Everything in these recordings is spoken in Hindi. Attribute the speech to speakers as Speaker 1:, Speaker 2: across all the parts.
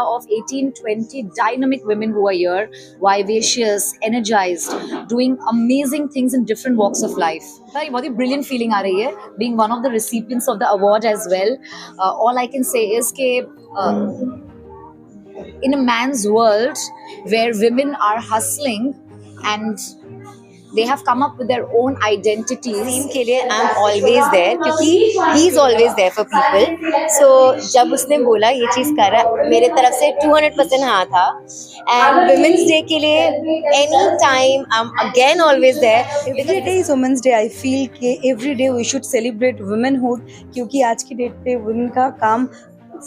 Speaker 1: of 18, 20 dynamic women who are here, vivacious, energized, doing amazing things in different walks of life. बहुत ही brilliant feeling आ रही है, being one of the recipients of the award as well. All I can say is कि in a man's world where women are hustling and they have come up with their own identities.
Speaker 2: Team के लिए आई एम ऑलवेज देयर क्योंकि he is always there for people. So जब उसने बोला ये चीज़ कर रहा है, मेरे तरफ से 200% हाँ था. एंड वुमेन्स डे के लिए any time I am again always there.
Speaker 3: Every day is women's day. I feel कि every day we should celebrate womanhood, क्योंकि आज की डेट पे वुमेन का काम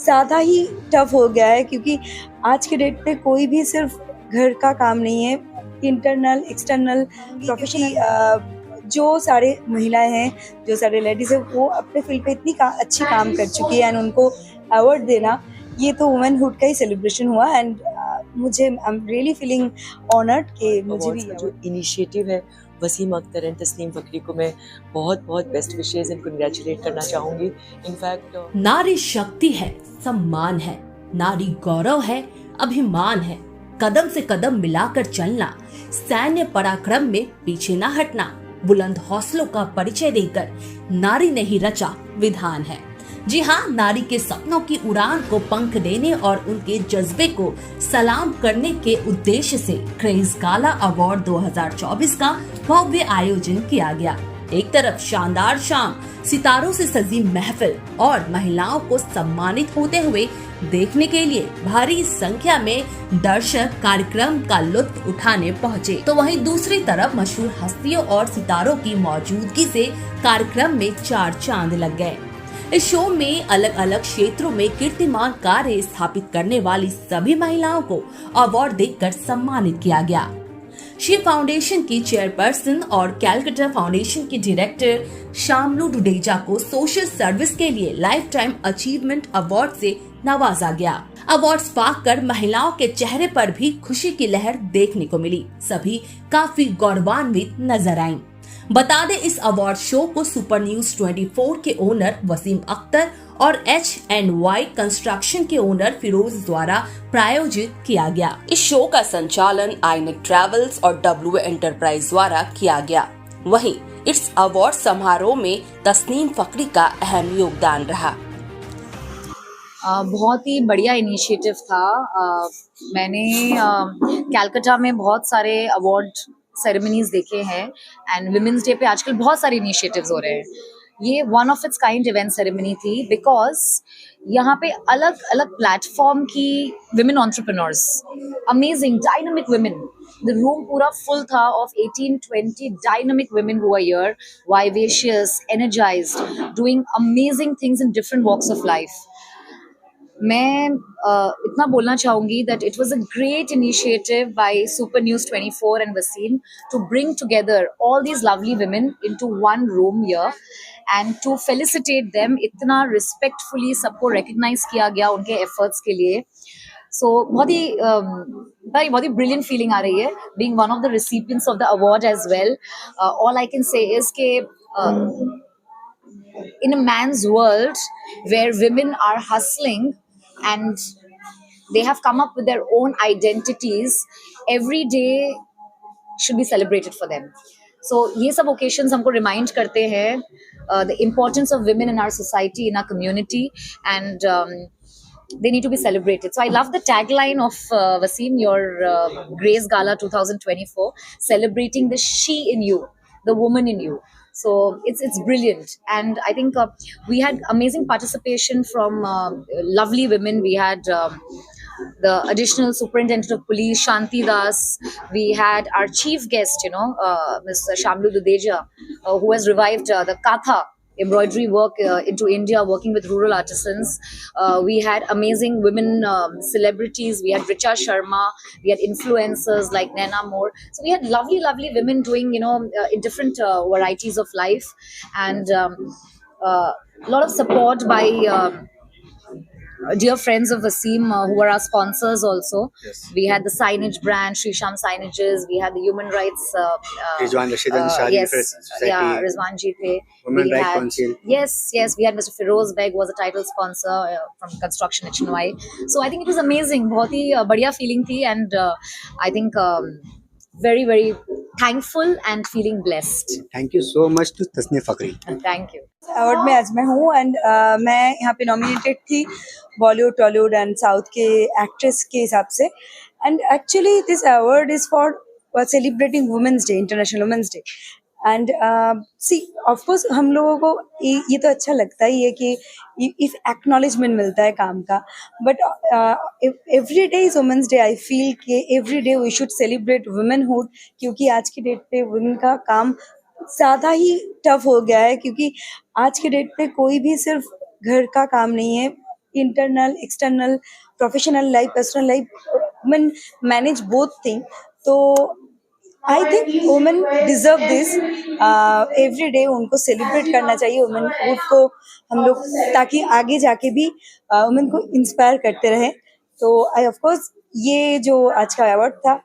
Speaker 3: ज़्यादा ही टफ हो गया है. क्योंकि आज के डेट पे कोई भी सिर्फ घर का काम नहीं है, इंटरनल एक्सटर्नल प्रोफेशनल जो सारे महिलाएं हैं, जो सारे लेडीज़ हैं, वो अपने फील्ड पे इतनी अच्छी काम कर चुकी है. एंड उनको अवार्ड देना, ये तो वुमेनहुड का ही सेलिब्रेशन हुआ. एंड मुझे आई एम रियली फीलिंग ऑनर्ड कि मुझे भी
Speaker 4: जो इनिशिएटिव है वसीम अख्तर एंड तस्नीम फकरी को मैं बहुत बहुत बेस्ट विशेज एंड कंग्रेचुलेट करना चाहूँगी. इनफैक्ट
Speaker 5: नारी शक्ति है, सम्मान है, नारी गौरव है, अभिमान है. कदम से कदम मिलाकर चलना, सैन्य पराक्रम में पीछे न हटना, बुलंद हौसलों का परिचय देकर नारी ने ही रचा विधान है. जी हाँ, नारी के सपनों की उड़ान को पंख देने और उनके जज्बे को सलाम करने के उद्देश्य से क्रेज गाला अवार्ड 2024 का भव्य आयोजन किया गया. एक तरफ शानदार शाम, सितारों से सजी महफिल और महिलाओं को सम्मानित होते हुए देखने के लिए भारी संख्या में दर्शक कार्यक्रम का लुत्फ उठाने पहुंचे, तो वहीं दूसरी तरफ मशहूर हस्तियों और सितारों की मौजूदगी से कार्यक्रम में चार चांद लग गए. इस शो में अलग अलग क्षेत्रों में कीर्तिमान कार्य स्थापित करने वाली सभी महिलाओं को अवार्ड देकर सम्मानित किया गया. शिव फाउंडेशन की चेयरपर्सन और कैलकाटा फाउंडेशन की डायरेक्टर शामलू डुडेजा को सोशल सर्विस के लिए लाइफ टाइम अचीवमेंट अवार्ड से नवाजा गया. अवार्ड्स पाकर महिलाओं के चेहरे पर भी खुशी की लहर देखने को मिली. सभी काफी गौरवान्वित नजर आईं. बता दें, इस अवार्ड शो को सुपर न्यूज 24 के ओनर वसीम अख्तर और H&Y कंस्ट्रक्शन के ओनर फिरोज द्वारा प्रायोजित किया गया. इस शो का संचालन आइनेक ट्रैवल्स और W एंटरप्राइज द्वारा किया गया. वहीं इस अवार्ड समारोह में तस्नीम फकरी का अहम योगदान रहा.
Speaker 1: बहुत ही बढ़िया इनिशिएटिव था. मैंने कैलकाटा में बहुत सारे अवार्ड सेरेमनीज देखे हैं एंड विमेंस डे पे आजकल बहुत सारे इनिशिएटिव्स हो रहे हैं. ये one of its kind event ceremony थी बिकॉज यहाँ पे अलग अलग प्लेटफॉर्म की women entrepreneurs, amazing dynamic women. The room पूरा फुल था of 18, 20 dynamic women who are here, vivacious, energized, doing amazing things in different walks of life. मैं इतना बोलना चाहूँगी that it was a great initiative by Super News 24 and Wasim to bring together all these lovely women into one room here and to felicitate them. इतना respectfully सबको recognize किया गया उनके efforts के लिए. So बहुत ही brilliant feeling आ रही है, being one of the recipients of the award as well. All I can say is कि in a man's world where women are hustling and they have come up with their own identities, every day should be celebrated for them. So ये सब occasions हमको remind करते हैं the importance of women in our society, in our community, and they need to be celebrated. So I love the tagline of Wasim, your Grace Gala 2024, celebrating the she in you, the woman in you. So it's brilliant, and I think we had amazing participation from lovely women. We had the additional superintendent of police Shanti Das. We had our chief guest, Ms. Shamlu Dudeja, who has revived the Katha embroidery work into India, working with rural artisans. We had amazing women celebrities. We had Richa Sharma. We had influencers like Naina Moore. So we had lovely, lovely women doing, in different varieties of life, and a lot of support by dear friends of Wasim who are our sponsors also.
Speaker 6: Yes.
Speaker 1: We had the signage brand, Shrisham Signages. We had the human rights.
Speaker 6: Rizwan Rashidan Shadi
Speaker 1: Yes,
Speaker 6: Welfare Society,
Speaker 1: yeah, Rizwan Ji the.
Speaker 6: Women
Speaker 1: We
Speaker 6: Right
Speaker 1: had,
Speaker 6: Council.
Speaker 1: yes, we had Mr. Feroz Beg was a title sponsor from Construction HNY. So I think it was amazing. बहुत ही बढ़िया feeling थी, and I think very very thankful and feeling blessed.
Speaker 6: Thank you so much to Tasneem Fakri.
Speaker 1: Thank you.
Speaker 3: Award में आज मैं हूँ एंड मैं यहाँ पे नॉमिनेटेड थी बॉलीवुड टॉलीवुड एंड साउथ के एक्ट्रेस के हिसाब से and actually this award is for celebrating women's day, international women's day and see of course हम लोगों को ये तो अच्छा लगता ही है कि इफ एक्नॉलेजमेंट मिलता है काम का, but every day is women's day. I feel कि every day we should celebrate womanhood, क्योंकि आज की डेट पे वुमेन का काम ज़्यादा ही टफ हो गया है, क्योंकि आज के डेट पे कोई भी सिर्फ घर का काम नहीं है, internal external professional life personal life women manage both thing. तो I think women deserve this every day, उनको सेलिब्रेट करना चाहिए वुमेनहुड को हम लोग, ताकि आगे जाके भी वुमेन को इंस्पायर करते रहे। तो आई ऑफ कोर्स ये जो आज का अवार्ड था,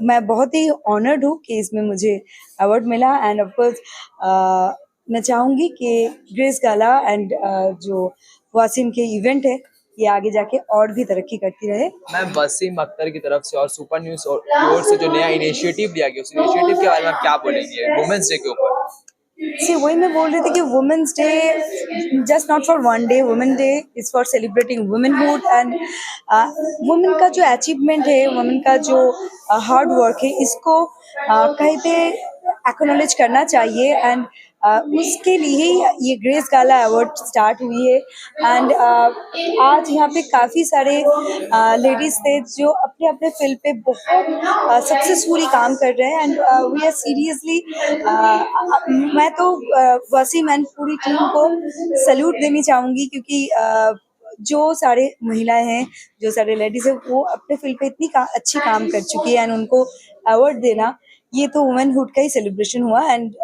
Speaker 3: मैं बहुत ही ऑनर्ड हूँ कि इसमें मुझे अवार्ड मिला एंड ऑफ कोर्स मैं चाहूँगी कि ग्रेस गाला एंड जो वासिम के इवेंट है ये आगे जाके और भी तरक्की करती रहे।
Speaker 7: मैं वसीम अख्तर की तरफ से और सुपर न्यूज़ की ओर से जो नया इनिशिएटिव लिया गया, उस इनिशिएटिव के बारे में आप क्या बोलेंगे वुमेन्स डे के ऊपर?
Speaker 3: सी वही मैं बोल रही थी कि women's day just not for one day, women day is for celebrating womanhood and women का जो अचीवमेंट है, वुमेन का जो हार्ड वर्क है, इसको कहीं पे एक्नॉलेज करना चाहिए एंड उसके लिए ही ये ग्रेस गाला अवार्ड स्टार्ट हुई है। एंड आज यहाँ पे काफ़ी सारे लेडीज़ थे जो अपने अपने फील्ड पे बहुत सक्सेसफुली काम कर रहे हैं एंड वी आर सीरियसली, मैं तो वसीम एंड पूरी टीम को सैल्यूट देनी चाहूँगी, क्योंकि जो सारे महिलाएं हैं, जो सारे लेडीज़ हैं, वो अपने फील्ड पे इतनी अच्छी काम कर चुकी है एंड उनको अवार्ड देना, ये तो वुमेनहुड का ही सेलिब्रेशन हुआ एंड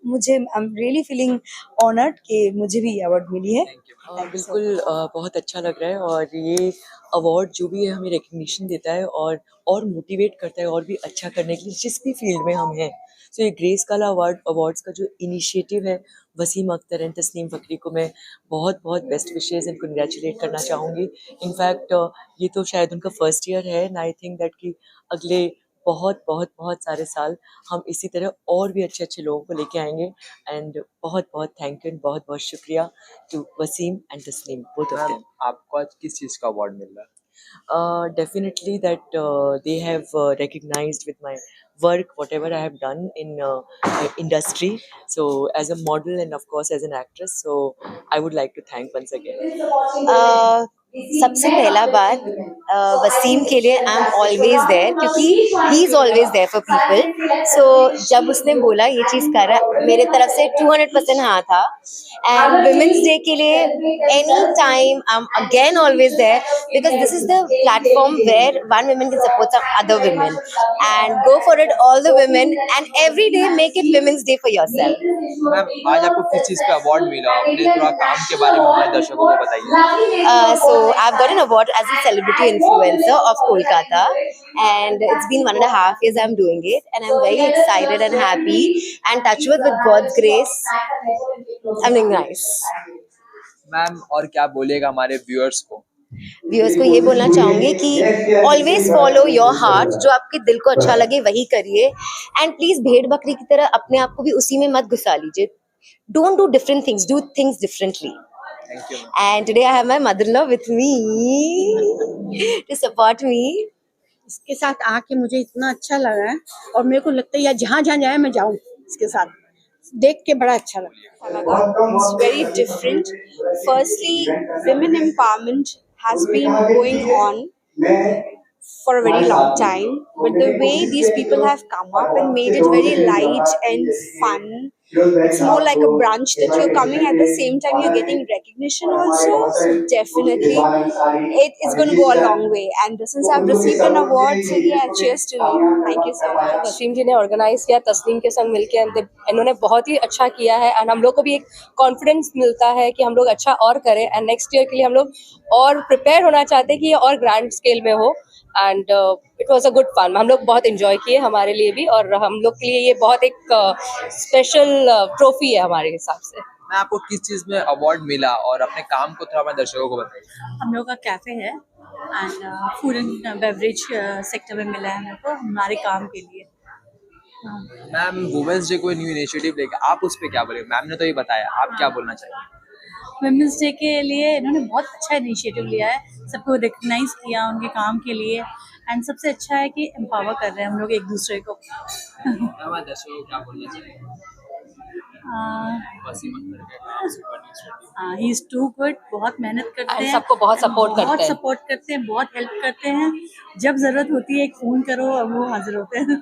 Speaker 3: मुझे आई एम रियली फीलिंग ऑनर्ड कि मुझे भी अवार्ड मिली है।
Speaker 4: बिल्कुल बहुत अच्छा लग रहा है और ये अवार्ड जो भी है हमें रिकग्निशन देता है और मोटिवेट करता है और भी अच्छा करने के लिए जिस भी फील्ड में हम हैं। सो ये ग्रेस गाला अवार्ड्स का जो इनिशिएटिव है, वसीम अख्तर एंड तस्नीम फकरी को मैं बहुत बहुत बेस्ट विशेज़ एंड कंग्रेचुलेट करना चाहूँगी। इनफैक्ट ये तो शायद उनका फर्स्ट ईयर है एंड आई थिंक दैट कि अगले बहुत बहुत बहुत सारे साल हम इसी तरह और भी अच्छे अच्छे लोगों को लेके आएंगे एंड बहुत बहुत थैंक यू एंड बहुत बहुत शुक्रिया to Wasim and Tasneem both of them.
Speaker 7: आपको आज किस चीज़ का अवार्ड मिल रहा है?
Speaker 4: Definitely that they have recognized with my work whatever I have done in industry, so as a model and of course as an actress, so I would like to thank once again.
Speaker 2: सबसे पहला बात, वसीम के लिए आई एम ऑलवेज देयर, क्योंकि he is always there for people. So जब उसने बोला ये चीज़ करा, मेरे तरफ से 200% हाँ था। एंड वुमेन्स डे के लिए any time I am again always there, because this is the platform where one women can support some other women and go for it all the women and every day make it women's day for yourself.
Speaker 7: Ma'am आज आपको किस चीज़ पे अवार्ड मिला? अपने थोड़ा काम के बारे में हमारे दर्शकों को बताइए।
Speaker 2: So I've got an award as a celebrity influencer of Kolkata, and it's been 1.5 years I'm doing it, and I'm very excited and happy and touch with God's grace, I'm doing nice.
Speaker 7: Ma'am और क्या बोलेगा हमारे व्यूअर्स को?
Speaker 2: व्यूअर्स को ये बोलना चाहूँगी कि ऑलवेज फॉलो योर हार्ट, जो आपके दिल को अच्छा लगे वही करिए एंड प्लीज भेड़ बकरी की तरह अपने आप को भी उसी में मत घुसा लीजिए। Don't do different things, do things differently.
Speaker 7: Thank you.
Speaker 2: And today I have my mother-in-law with me to support me.
Speaker 8: इसके साथ आके मुझे इतना अच्छा लगा है और मेरे को लगता है या जहाँ जहाँ जाए मैं जाऊँ, इसके साथ देख के बड़ा अच्छा लगा।
Speaker 9: It's very different. Firstly, women empowerment has been going on for a very long time, but the way these people have come up and made it very light and fun It's more like a branch that you're coming at the same time you're getting recognition also. So definitely it's going to go a long way. And since I've received an award, so yeah, cheers to me. Thank you so much.
Speaker 10: Wasim जी ने ऑर्गेनाइज किया तस्लीम के संग मिलके, इन्होंने बहुत ही अच्छा किया है एंड हम लोग को भी एक कॉन्फिडेंस मिलता है कि हम लोग अच्छा और करें एंड नेक्स्ट ईयर के लिए हम लोग और प्रिपेयर होना चाहते हैं कि ये और ग्रैंड स्केल में हो and it was a good fun. हम लोग बहुत इंजॉय किए, हमारे लिए भी, और हम लोग के लिए ये बहुत एक स्पेशल ट्रॉफी है हमारे हिसाब से.
Speaker 7: मैं आपको किस चीज में अवार्ड मिला और अपने काम को थोड़ा अपने दर्शकों को बताइए.
Speaker 11: हम लोग का कैफे है and food and beverage sector में मिला है मेरे को हमारे काम के लिए.
Speaker 7: मैम वुमेन्स डे कोई न्यू इनिशिएटिव लेके आप उस पे क्या बोले? मैम ने तो ये बताया, आप क्या बोलना चाहिए?
Speaker 11: वुमेंस डे के लिए इन्होंने बहुत अच्छा इनिशिएटिव लिया है, सबको रिकग्नाइज किया उनके काम के लिए एंड सबसे अच्छा है कि एम्पावर कर रहे हैं हम लोग एक दूसरे को.
Speaker 7: मैं दर्शकों को क्या बोलना चाहिए? वसीम अख्तर का Super News
Speaker 11: he is too good, बहुत मेहनत करते
Speaker 5: And
Speaker 11: हैं,
Speaker 5: सबको बहुत support करते
Speaker 11: बहुत
Speaker 5: हैं.
Speaker 11: सपोर्ट करते हैं, बहुत हेल्प करते हैं. जब जरूरत होती है एक फोन करो और वो हाजिर होते हैं.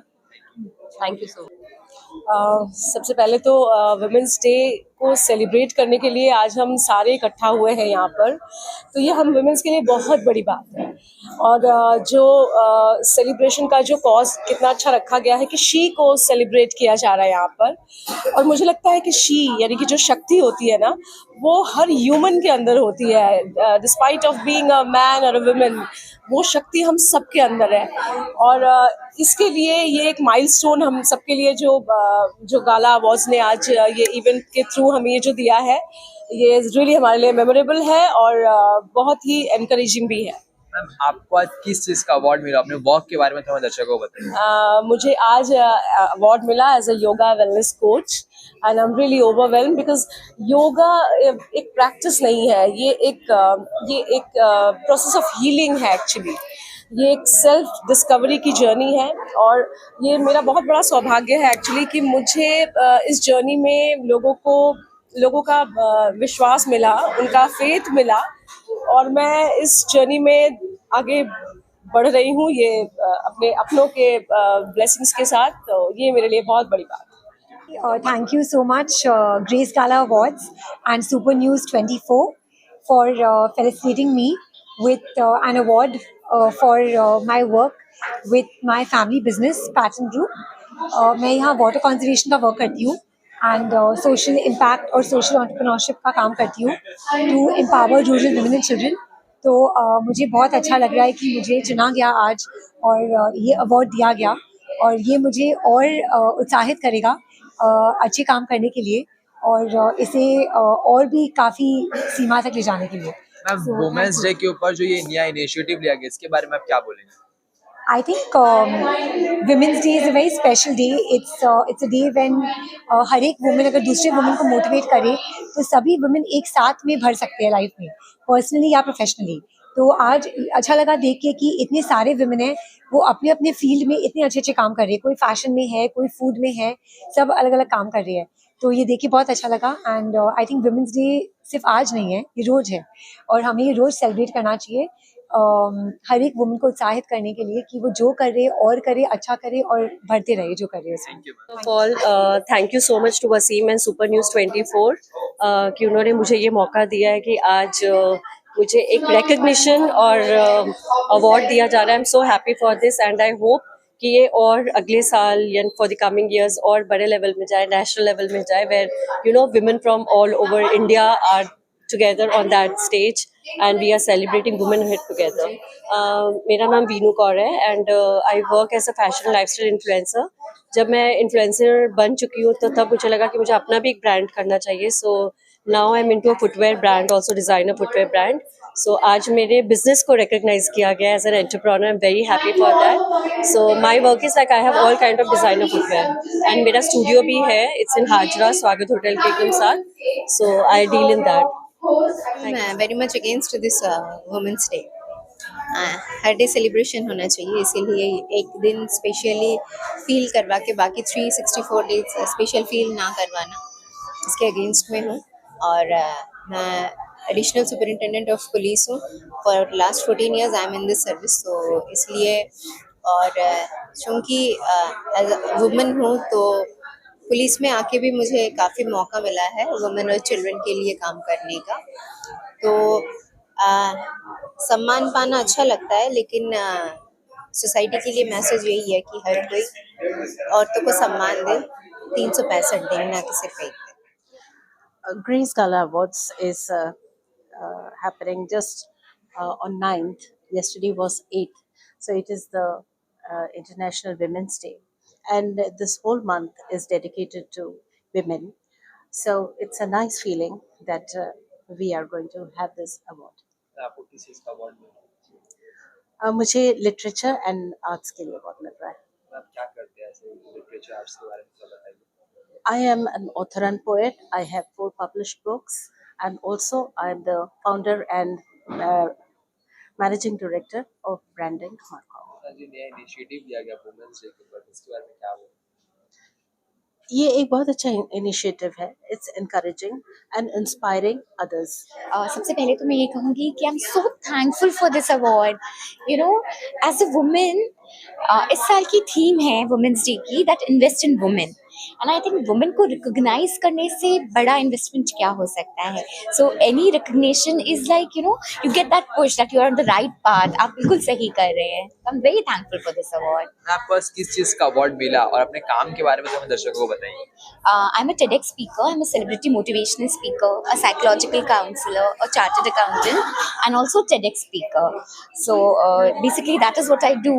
Speaker 5: Thank you so much.
Speaker 10: सबसे पहले तो वुमेंस डे को सेलिब्रेट करने के लिए आज हम सारे इकट्ठा हुए हैं यहाँ पर, तो ये हम वुमेंस के लिए बहुत बड़ी बात है. और जो सेलिब्रेशन का जो कॉज कितना अच्छा रखा गया है कि शी को सेलिब्रेट किया जा रहा है यहाँ पर. और मुझे लगता है कि शी यानी कि जो शक्ति होती है ना, वो हर ह्यूमन के अंदर होती है, despite of being a man और अ वुमेन, वो शक्ति हम सबके अंदर है. और इसके लिए ये एक माइलस्टोन हम सबके लिए जो गाला अवार्ड्स ने आज ये इवेंट के थ्रू हमें ये जो दिया है, ये रियली हमारे लिए मेमोरेबल है और बहुत ही एनकरेजिंग भी है.
Speaker 7: मैम आपको आज किस चीज का अवार्ड मिला? अपने वर्क के बारे में थोड़ा दर्शकों को बताइए.
Speaker 10: मुझे आज अवार्ड मिला as a yoga wellness coach and I am really overwhelm because yoga एक प्रैक्टिस नहीं है, ये एक प्रोसेस ऑफ हीलिंग है एक्चुअली. ये एक सेल्फ डिस्कवरी की जर्नी है और ये मेरा बहुत बड़ा सौभाग्य है एक्चुअली कि मुझे इस जर्नी में लोगों का विश्वास मिला, उनका फेथ मिला और मैं इस जर्नी में आगे बढ़ रही हूँ ये अपने अपनों के ब्लेसिंग्स के साथ. तो ये मेरे लिए बहुत बड़ी बात है.
Speaker 12: Thank you so much, Grace Gala Awards and Super News 24 for felicitating me with an award for my work with my family business, Pattern Group. मैं यहाँ वाटर कंजर्वेशन का वर्क करती हूँ एंड सोशल इम्पैक्ट और सोशल एंटरप्रेन्योरशिप का काम करती हूँ to empower rural women and children. तो मुझे बहुत अच्छा लग रहा है कि मुझे चुना गया आज और ये अवार्ड दिया गया और ये मुझे और उत्साहित करेगा अच्छे काम करने के लिए और इसे और भी काफ़ी सीमा तक ले जाने के लिए.
Speaker 7: मैम वुमेन्स डे के ऊपर जो ये नया इनिशिएटिव लिया गया, इसके बारे में आप क्या बोलेंगे?
Speaker 12: I think Women's Day is a very special day. It's a day when हर एक वुमेन अगर दूसरे वुमेन को मोटिवेट करे तो सभी वुमेन एक साथ में भर सकते हैं लाइफ में, पर्सनली या प्रोफेशनली. तो आज अच्छा लगा देख के कि इतने सारे वुमेन हैं, वो अपने अपने फील्ड में इतने अच्छे अच्छे काम कर रहे हैं. कोई फैशन में है, कोई फूड में है, सब अलग अलग काम कर रहे हैं. तो ये देख के बहुत अच्छा लगा and I think women's day सिर्फ आज नहीं है, ये रोज़ है और हमें ये रोज़ सेलिब्रेट करना चाहिए हर एक वुमन को उत्साहित करने के लिए कि वो जो करे और करे, अच्छा करे और बढ़ते रहे जो करे.
Speaker 10: Thank you so much to Wasim and Super News 24 कि उन्होंने मुझे ये मौका दिया है कि आज मुझे एक रिकग्निशन और अवार्ड दिया जा रहा है. आई am so happy for this and I hope कि ये और अगले साल या फॉर द कमिंग ईयर्स और बड़े लेवल में जाए, नेशनल लेवल में जाए, where women from all over India are together on that stage and we are celebrating womanhood together. मेरा नाम वीनू कौर है and I work as a fashion lifestyle influencer. जब मैं इन्फ्लुएंसर बन चुकी हूँ तो तब मुझे लगा कि मुझे अपना भी एक ब्रांड करना चाहिए. So now I'm into a footwear brand, also designer footwear brand. So आज मेरे business को recognize किया गया as an entrepreneur. I'm very happy for that. So my work is like I have all kind of designer footwear and मेरा studio भी है. It's in Hajra, स्वागत होटल के एकदम साथ. So I deal in that.
Speaker 2: I'm very much against this Women's Day. Her day celebration होना चाहिए, इसीलिए एक दिन स्पेशली फील करवा के बाकी 364 डेज स्पेशल फील ना करवाना, इसके अगेंस्ट में हूँ. और मैं एडिशनल सुपरिटेंडेंट ऑफ पुलिस हूँ. For last 14 years I am in this service. तो इसलिए और चूँकि एज वुमेन हूँ तो पुलिस में आके भी मुझे काफ़ी मौका मिला है वुमेन और चिल्ड्रन के लिए काम करने का। तो सम्मान पाना अच्छा लगता है, लेकिन सोसाइटी के लिए मैसेज यही है कि हर कोई औरतों को सम्मान दे, 365 दिन, ना कि सिर्फ एक दिन।
Speaker 13: Grace Gala Awards is happening just on 9th. Yesterday was 8th. So it is the International Women's Day. And this whole month is dedicated to women. So it's a nice feeling that we are going to have this award.
Speaker 7: आपको किस चीज़ का अवार्ड मिला?
Speaker 13: मुझे लिटरेचर एंड आर्ट्स के लिए अवार्ड मिल रहा है।
Speaker 7: आप क्या करते हैं ऐसे लिटरेचर आर्ट्स के बारे में थोड़ा बताइए।
Speaker 13: I am an author and poet. I have 4 published books, and also I am the founder and managing director of Branding Markov.
Speaker 7: जो नया इनिशिएटिव लिया गया वुमेन्स डे के ऊपर, इसके बारे में क्या बोलूं?
Speaker 13: ये एक बहुत अच्छा इनिशिएटिव है। It's encouraging and inspiring others.
Speaker 1: सबसे पहले तो मैं ये कहूँगी कि I am so thankful for this award. You know, as a women, इस साल की थीम है वुमेन्स डे की, that invest in women, and I think women को रिकॉग्नाइज करने से बड़ा इन्वेस्टमेंट क्या हो सकता है। So any recognition is like, you know, you get that push that you are on the right path, आप बिल्कुल सही कर रहे हैं। I am very thankful for this award.
Speaker 7: आपको आज किस चीज़ का अवार्ड मिला और अपने काम के बारे में तो हमें दर्शकों को बताइए।
Speaker 1: I'm a TEDx speaker, I'm a celebrity motivational speaker, a psychological counselor, a chartered accountant, and also TEDx speaker. So basically that is what I do.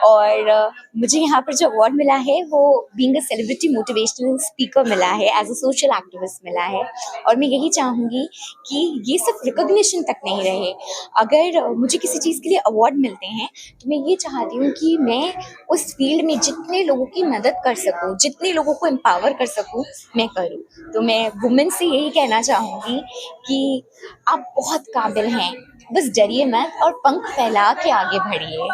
Speaker 1: और मुझे यहाँ पर जो अवार्ड मिला है वो being a celebrity motivational speaker मिला है, as a social activist मिला है। और मैं यही चाहूँगी कि ये सिर्फ रिकॉग्निशन तक नहीं रहे। अगर मुझे किसी चीज़ के लिए अवार्ड मिलते हैं तो मैं ये चाहती हूँ कि मैं उस फील्ड में जितने लोगों की मदद कर सकूँ, जितने लोगों को एम्पावर कर सकूँ, मैं करूँ। तो मैं वुमेन से यही कहना चाहूँगी कि आप बहुत काबिल हैं, बस डरिए मत और पंख फैला के आगे बढ़िए।